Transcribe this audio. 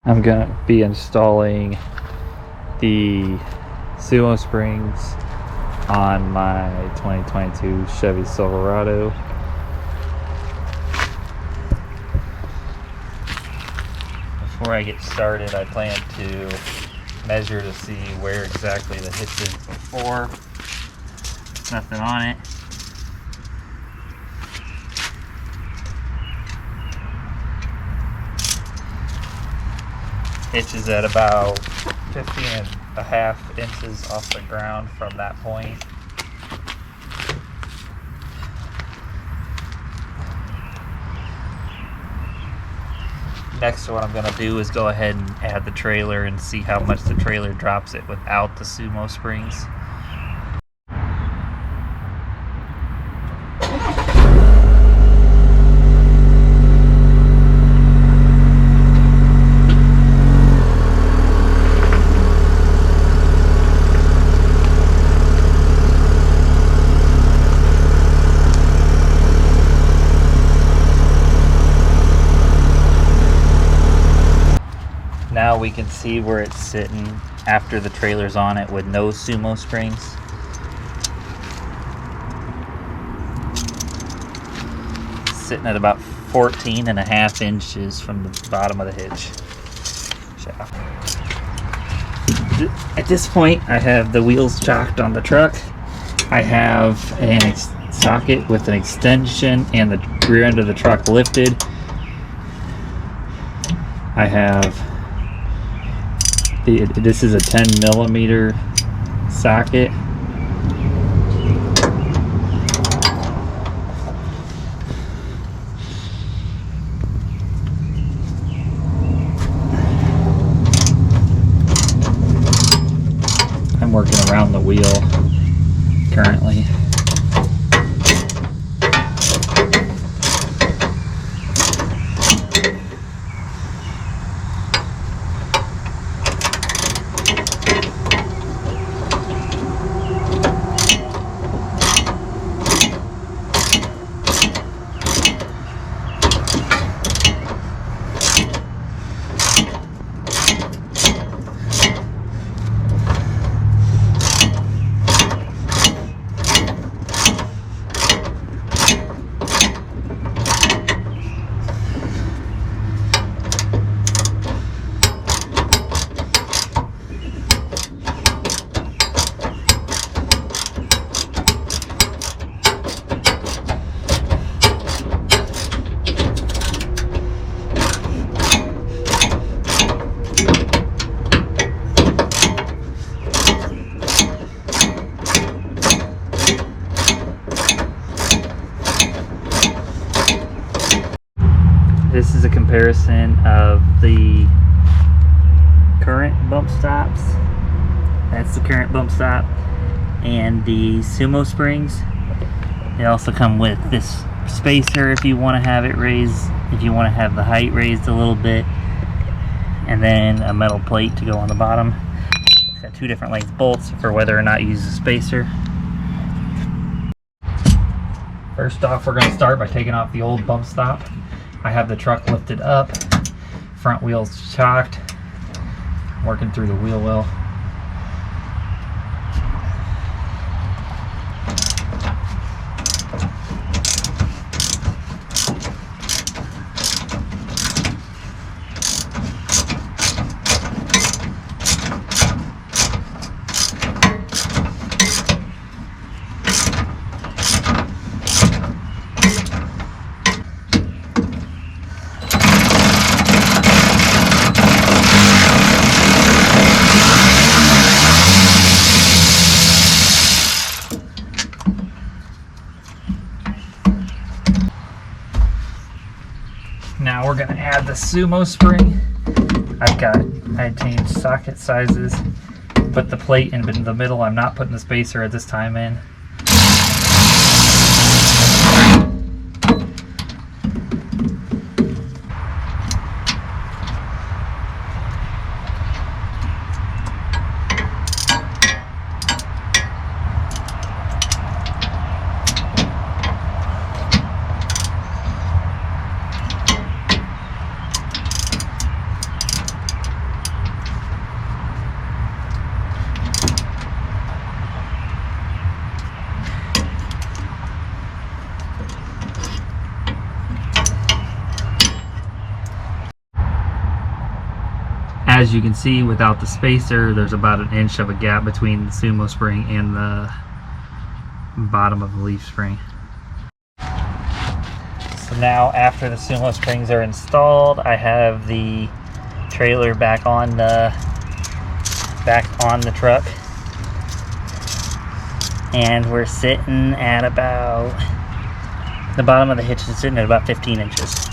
I'm gonna be installing the SumoSprings on my 2022 Chevy Silverado. Before I get started, I plan to measure to see where exactly the hitch is before. Nothing on it. Hitch is at about 15.5 inches off the ground from that point. Next, what I'm going to do is go ahead and add the trailer and see how much the trailer drops it without the SumoSprings. Now we can see where it's sitting after the trailer's on it with no SumoSprings. Sitting at about 14.5 inches from the bottom of the hitch shaft. At this point, I have the wheels chocked on the truck. I have a socket with an extension and the rear end of the truck lifted. I have this is a 10mm socket. I'm working around the wheel currently. This is a comparison of the current bump stops. That's the current bump stop, and the SumoSprings. They also come with this spacer if you want to have it raised, if you want to have the height raised a little bit, and then a metal plate to go on the bottom. It's got two different length bolts for whether or not you use a spacer. First off, we're going to start by taking off the old bump stop. I have the truck lifted up, front wheels chocked, working through the wheel well. Now we're going to add the SumoSpring. I changed socket sizes, put the plate in the middle. I'm not putting the spacer at this time in. as you can see, without the spacer, there's about an inch of a gap between the SumoSpring and the bottom of the leaf spring. So now, after the SumoSprings are installed, I have the trailer back on the truck, and we're sitting at about, the bottom of the hitch is sitting at about 15 inches.